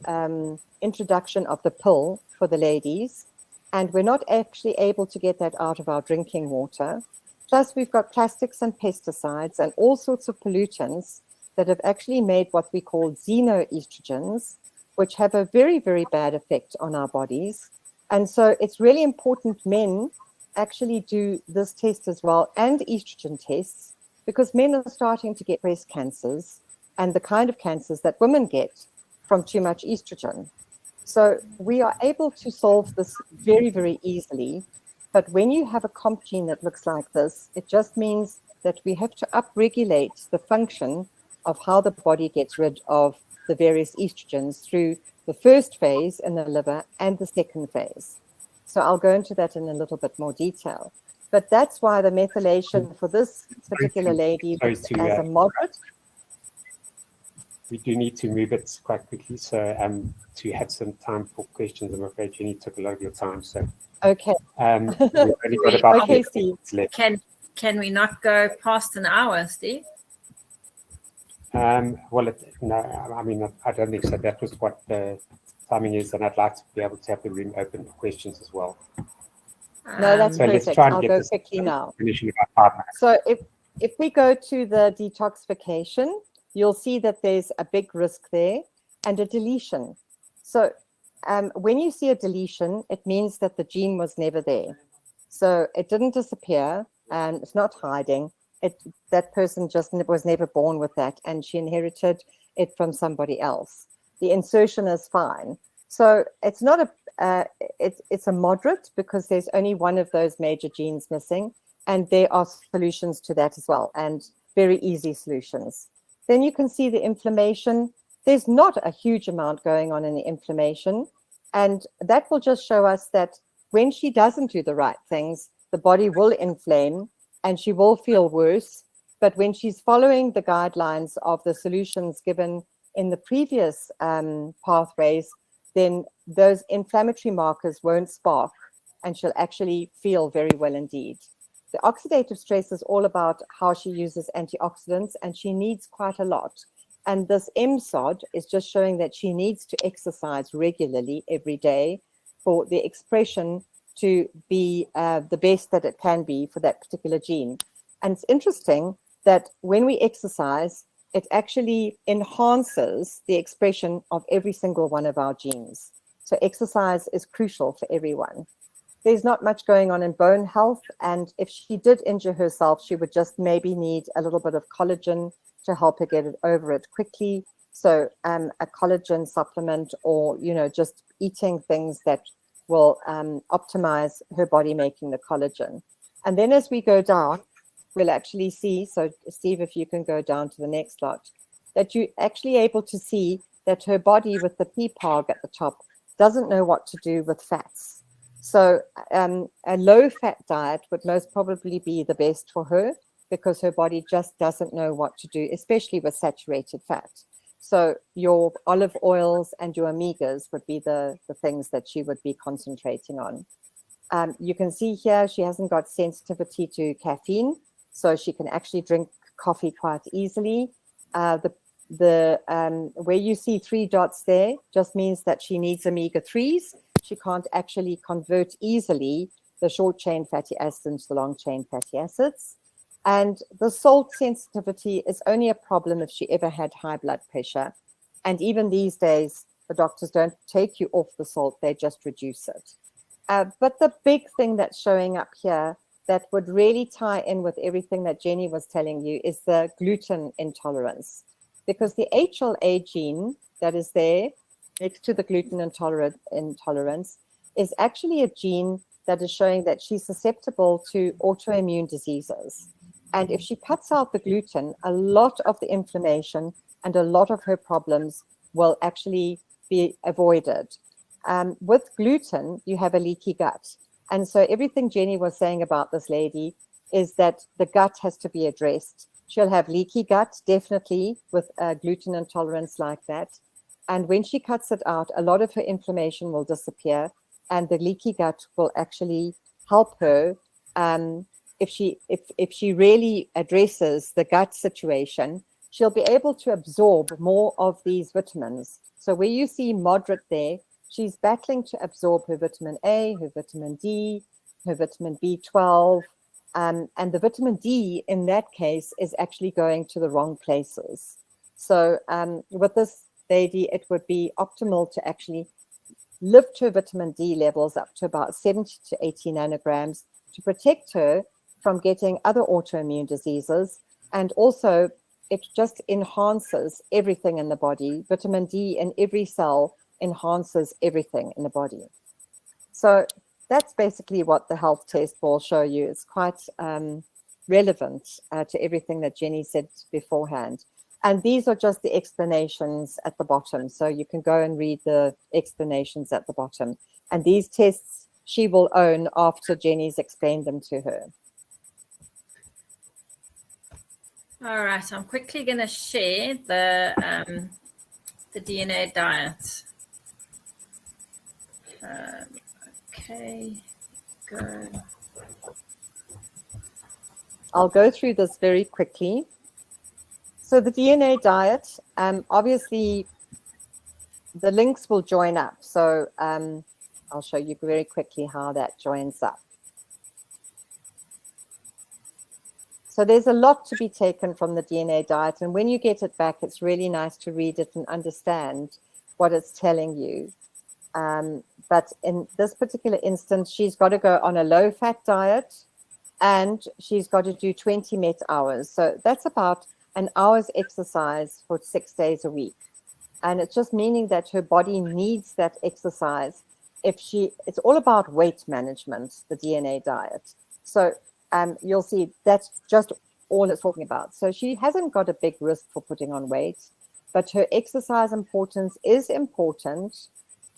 introduction of the pill for the ladies, and we're not actually able to get that out of our drinking water. Plus, we've got plastics and pesticides and all sorts of pollutants that have actually made what we call xenoestrogens, which have a very, very bad effect on our bodies. And so it's really important men actually do this test as well, and estrogen tests, because men are starting to get breast cancers and the kind of cancers that women get from too much estrogen. So we are able to solve this very, very easily. But when you have a COMP gene that looks like this, it just means that we have to upregulate the function of how the body gets rid of the various estrogens through the first phase in the liver and the second phase. So I'll go into that in a little bit more detail. But that's why the methylation for this particular lady was as a moderate. We do need to move it quite quickly, so to have some time for questions. I'm afraid Jenny took a lot of your time, so okay. We've only got about okay, Steve. Left. Can we not go past an hour, Steve? Well, no, I mean, I don't think so. That was what the timing is, and I'd like to be able to have the room open for questions as well. No, that's so perfect. Let's try and I'll get go this quickly now. Finishing about 5 minutes. So if we go to the detoxification, you'll see that there's a big risk there and a deletion. So when you see a deletion, it means that the gene was never there. So it didn't disappear and it's not hiding. That person just was never born with that, and she inherited it from somebody else. The insertion is fine. So it's not it's a moderate, because there's only one of those major genes missing, and there are solutions to that as well, and very easy solutions. Then you can see the inflammation. There's not a huge amount going on in the inflammation, and that will just show us that when she doesn't do the right things, the body will inflame and she will feel worse. But when she's following the guidelines of the solutions given in the previous pathways, then those inflammatory markers won't spark and she'll actually feel very well indeed. The oxidative stress is all about how she uses antioxidants, and she needs quite a lot. And this MSOD is just showing that she needs to exercise regularly every day for the expression to be the best that it can be for that particular gene. And it's interesting that when we exercise, it actually enhances the expression of every single one of our genes. So exercise is crucial for everyone. There's not much going on in bone health, and if she did injure herself, she would just maybe need a little bit of collagen to help her get over it quickly. So a collagen supplement, or just eating things that will optimize her body making the collagen. And then as we go down, we'll actually see, so Steve, if you can go down to the next slide, that you're actually able to see that her body with the PPARG at the top doesn't know what to do with fats. So a low-fat diet would most probably be the best for her, because her body just doesn't know what to do, especially with saturated fat. So your olive oils and your omegas would be the things that she would be concentrating on. You can see here she hasn't got sensitivity to caffeine, so she can actually drink coffee quite easily. Where you see 3 dots there just means that she needs omega-3s. She can't actually convert easily the short-chain fatty acids into the long-chain fatty acids. And the salt sensitivity is only a problem if she ever had high blood pressure. And even these days, the doctors don't take you off the salt, they just reduce it. But the big thing that's showing up here that would really tie in with everything that Jenny was telling you is the gluten intolerance. Because the HLA gene that is there next to the gluten intolerance is actually a gene that is showing that she's susceptible to autoimmune diseases. And if she cuts out the gluten, a lot of the inflammation and a lot of her problems will actually be avoided. With gluten, you have a leaky gut. And so everything Jenny was saying about this lady is that the gut has to be addressed. She'll have leaky gut, definitely, with gluten intolerance like that. And when she cuts it out, a lot of her inflammation will disappear, and the leaky gut will actually help her if she really addresses the gut situation. she'll be able to absorb more of these vitamins. So where you see moderate there, she's battling to absorb her vitamin A, her vitamin D, her vitamin B12, and the vitamin D in that case is actually going to the wrong places. So with this lady, it would be optimal to actually lift her vitamin D levels up to about 70 to 80 nanograms to protect her from getting other autoimmune diseases. And also, it just enhances everything in the body. Vitamin D in every cell enhances everything in the body. So that's basically what the health test will show you. It's quite relevant to everything that Jenny said beforehand. And these are just the explanations at the bottom. So you can go and read the explanations at the bottom. And these tests she will own after Jenny's explained them to her. All right, I'm quickly going to share the DNA diet. Okay, go. I'll go through this very quickly. So the DNA diet, obviously the links will join up. So I'll show you very quickly how that joins up. So there's a lot to be taken from the DNA diet. And when you get it back, it's really nice to read it and understand what it's telling you. But in this particular instance, she's got to go on a low-fat diet and she's got to do 20 MET hours. So that's about an hour's exercise for 6 days a week. And it's just meaning that her body needs that exercise. It's all about weight management, the DNA diet. So you'll see that's just all it's talking about. So she hasn't got a big risk for putting on weight, but her exercise importance is important.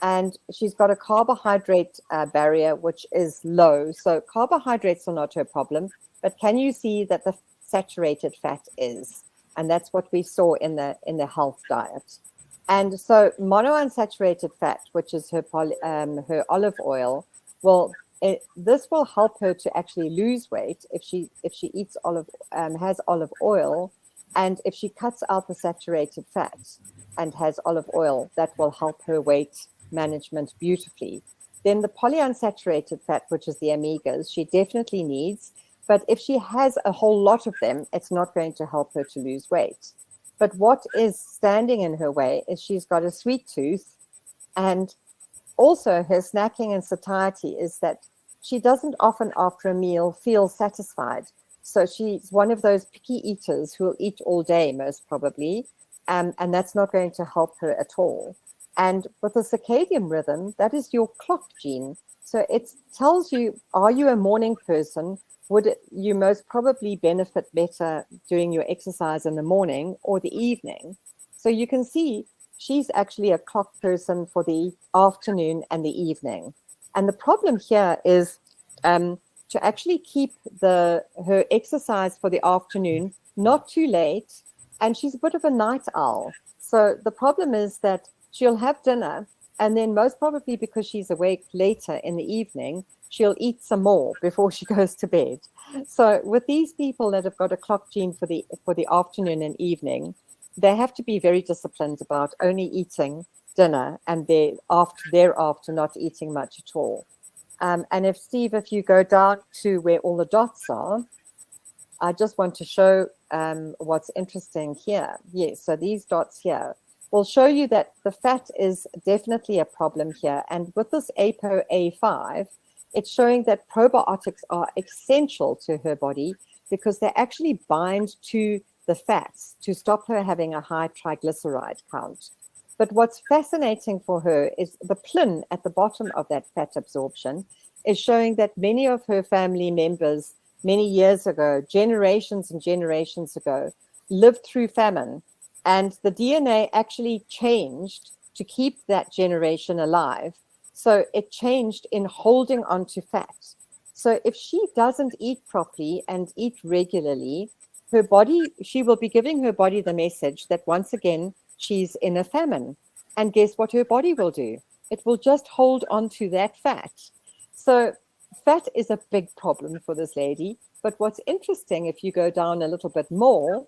And she's got a carbohydrate barrier, which is low. So carbohydrates are not her problem, but can you see that the saturated fat is? And that's what we saw in the health diet. And so monounsaturated fat, which is her olive oil, this will help her to actually lose weight if she eats has olive oil, and if she cuts out the saturated fat and has olive oil, that will help her weight management beautifully. Then the polyunsaturated fat, which is the omegas, she definitely needs. But if she has a whole lot of them, it's not going to help her to lose weight. But what is standing in her way is she's got a sweet tooth, and also her snacking and satiety is that she doesn't often after a meal feel satisfied. So she's one of those picky eaters who will eat all day most probably, and that's not going to help her at all. And with the circadian rhythm, that is your clock gene. So it tells you, are you a morning person? Would you most probably benefit better doing your exercise in the morning or the evening? So you can see she's actually a clock person for the afternoon and the evening. And the problem here is to actually keep her exercise for the afternoon not too late. And she's a bit of a night owl. So the problem is that she'll have dinner, and then most probably because she's awake later in the evening, she'll eat some more before she goes to bed. So with these people that have got a clock gene for the afternoon and evening, they have to be very disciplined about only eating dinner and thereafter not eating much at all. And if you go down to where all the dots are, I just want to show what's interesting here. Yes, so these dots here will show you that the fat is definitely a problem here. And with this ApoA5, it's showing that probiotics are essential to her body because they actually bind to the fats to stop her having a high triglyceride count. But what's fascinating for her is the plin at the bottom of that fat absorption is showing that many of her family members many years ago, generations and generations ago, lived through famine. And the DNA actually changed to keep that generation alive. So it changed in holding on to fat. So if she doesn't eat properly and eat regularly, she will be giving her body the message that once again, she's in a famine. And guess what her body will do? It will just hold on to that fat. So fat is a big problem for this lady. But what's interesting, if you go down a little bit more,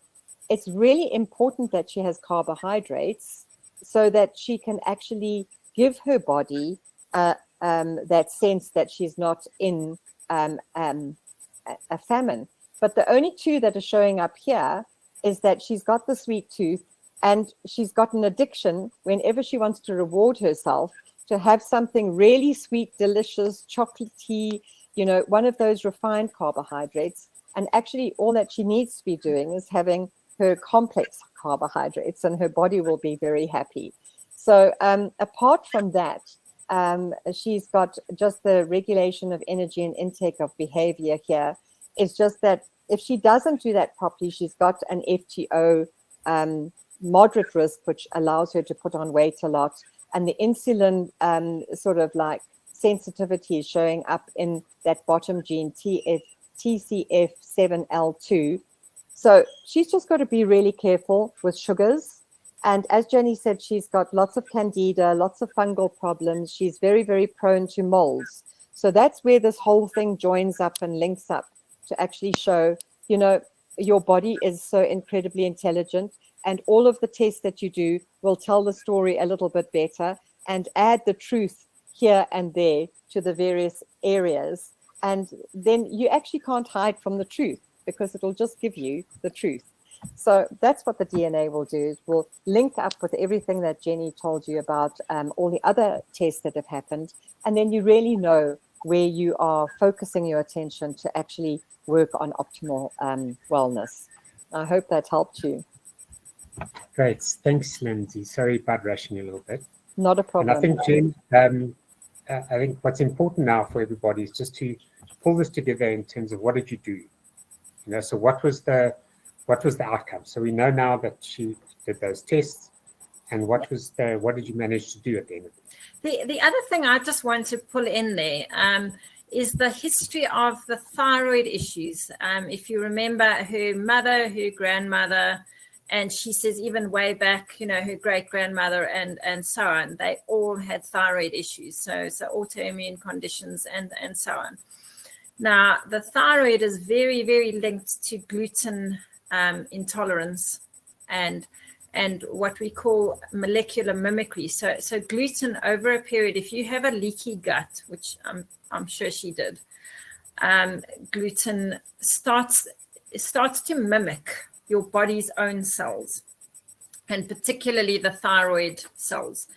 it's really important that she has carbohydrates so that she can actually give her body that sense that she's not in a famine. But the only two that are showing up here is that she's got the sweet tooth, and she's got an addiction whenever she wants to reward herself to have something really sweet, delicious, chocolatey, one of those refined carbohydrates. And actually all that she needs to be doing is having her complex carbohydrates, and her body will be very happy. So apart from that, she's got just the regulation of energy and intake of behavior here. It's just that if she doesn't do that properly, she's got an FTO moderate risk, which allows her to put on weight a lot. And the insulin sort of like sensitivity is showing up in that bottom gene, TCF7L2. So she's just got to be really careful with sugars. And as Jenny said, she's got lots of candida, lots of fungal problems. She's very, very prone to molds. So that's where this whole thing joins up and links up to actually show, your body is so incredibly intelligent, and all of the tests that you do will tell the story a little bit better and add the truth here and there to the various areas. And then you actually can't hide from the truth, because it'll just give you the truth. So that's what the DNA will do, is will link up with everything that Jenny told you about, all the other tests that have happened. And then you really know where you are focusing your attention to actually work on optimal wellness. I hope that helped you. Great. Thanks, Lindsay. Sorry about rushing you a little bit. Not a problem. And I think, Jen, I think what's important now for everybody is just to pull this together in terms of what did you do? So what was the outcome? So we know now that she did those tests, and what did you manage to do at the end of it? The other thing I just want to pull in there is the history of the thyroid issues. If you remember her mother, her grandmother, and she says even way back, her great-grandmother and so on, they all had thyroid issues, so autoimmune conditions and so on. Now, the thyroid is very, very linked to gluten intolerance and what we call molecular mimicry. So gluten over a period, if you have a leaky gut, which I'm sure she did, gluten starts to mimic your body's own cells, and particularly the thyroid cells.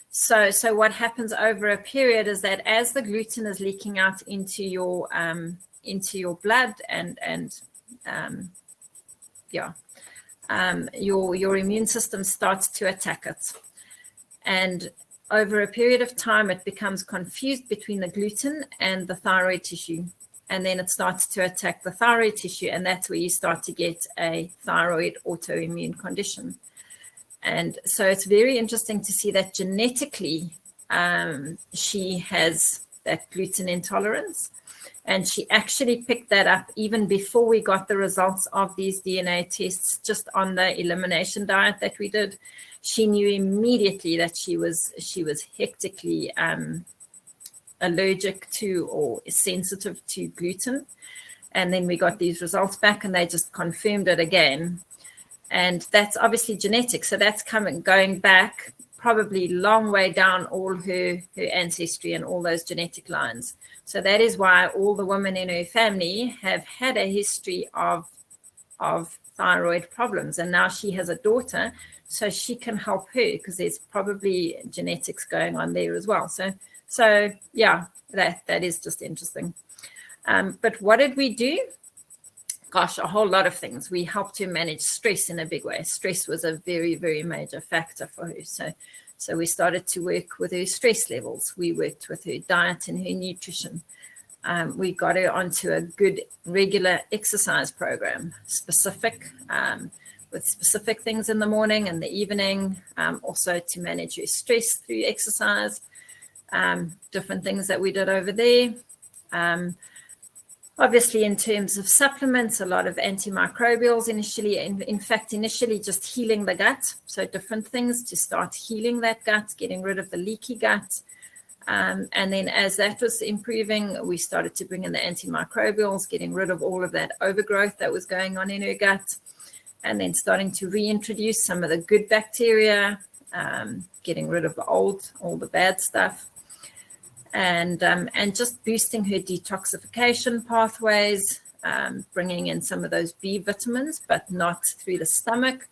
So what happens over a period is that as the gluten is leaking out into your blood your immune system starts to attack it. And over a period of time, it becomes confused between the gluten and the thyroid tissue. And then it starts to attack the thyroid tissue. And that's where you start to get a thyroid autoimmune condition. And so it's very interesting to see that genetically, she has that gluten intolerance. And she actually picked that up even before we got the results of these DNA tests, just on the elimination diet that we did. She knew immediately that she was hectically allergic to or sensitive to gluten. And then we got these results back, and they just confirmed it again. And that's obviously genetic. So that's going back probably long way down all her ancestry and all those genetic lines. So that is why all the women in her family have had a history of thyroid problems. And now she has a daughter, so she can help her, because there's probably genetics going on there as well. So yeah, that is just interesting. But what did we do? Gosh, a whole lot of things. We helped her manage stress in a big way. Stress was a very, very major factor for her. So we started to work with her stress levels. We worked with her diet and her nutrition. We got her onto a good regular exercise program, with specific things in the morning and the evening, also to manage her stress through exercise, different things that we did over there. Obviously, in terms of supplements, a lot of antimicrobials initially, in fact, initially just healing the gut. So different things to start healing that gut, getting rid of the leaky gut. And then as that was improving, we started to bring in the antimicrobials, getting rid of all of that overgrowth that was going on in her gut. and then starting to reintroduce some of the good bacteria, getting rid of all the bad stuff, and just boosting her detoxification pathways, bringing in some of those B vitamins, but not through the stomach,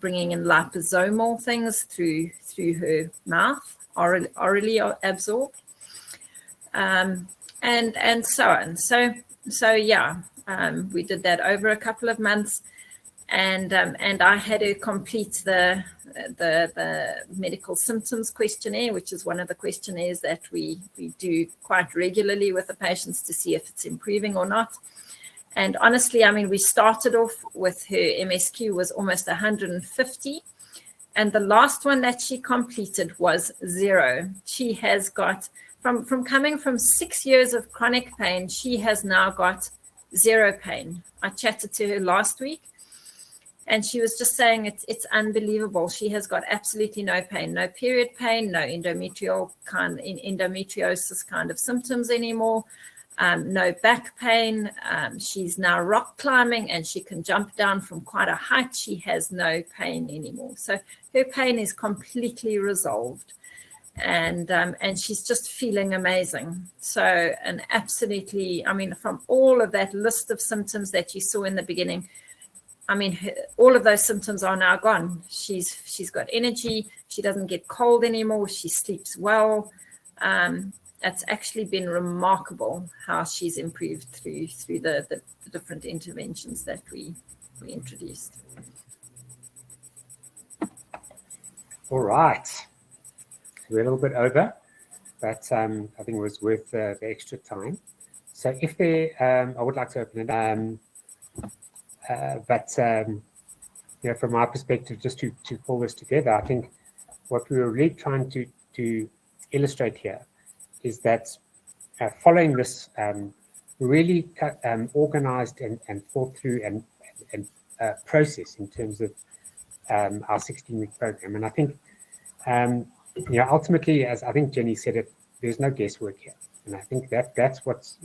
bringing in liposomal things through her mouth, orally absorbed, and so on. So yeah, we did that over a couple of months, and I had her complete the medical symptoms questionnaire, which is one of the questionnaires that we do quite regularly with the patients to see if it's improving or not. And honestly, I mean, we started off with her MSQ was almost 150. And the last one that she completed was 0. She has got, from coming from 6 years of chronic pain, she has now got 0 pain. I chatted to her last week, and she was just saying it's unbelievable. She has got absolutely no pain, no period pain, no endometriosis kind of symptoms anymore. No back pain. She's now rock climbing, and she can jump down from quite a height. She has no pain anymore. So her pain is completely resolved, and she's just feeling amazing. So, and absolutely, I mean, from all of that list of symptoms that you saw in the beginning, I mean, all of those symptoms are now gone. She's got energy. She doesn't get cold anymore. She sleeps well. It's actually been remarkable how she's improved through the different interventions that we introduced. All right. We're a little bit over, but I think it was worth the extra time. So if there, I would like to open it. You know, from my perspective, just to pull this together, I think what we were really trying to illustrate here is that following this really organized and thought through and process in terms of our 16-week program. And I think, you know, ultimately, as I think Jenny said it, there's no guesswork here. And I think that's what's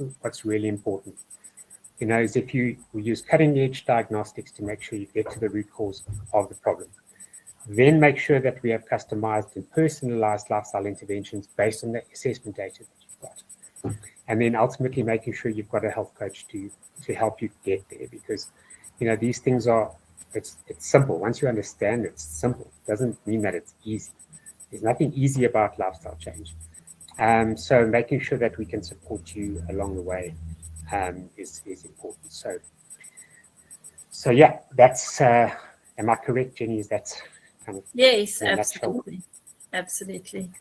really important. You know, is if we use cutting-edge diagnostics to make sure you get to the root cause of the problem. Then make sure that we have customized and personalized lifestyle interventions based on the assessment data that you've got. And then ultimately making sure you've got a health coach to help you get there, because, you know, these things are, it's simple. Once you understand it's simple, it doesn't mean that it's easy. There's nothing easy about lifestyle change. So making sure that we can support you along the way is important. So yeah, that's, am I correct, Jenny? Is that kind of, yes, absolutely. Absolutely.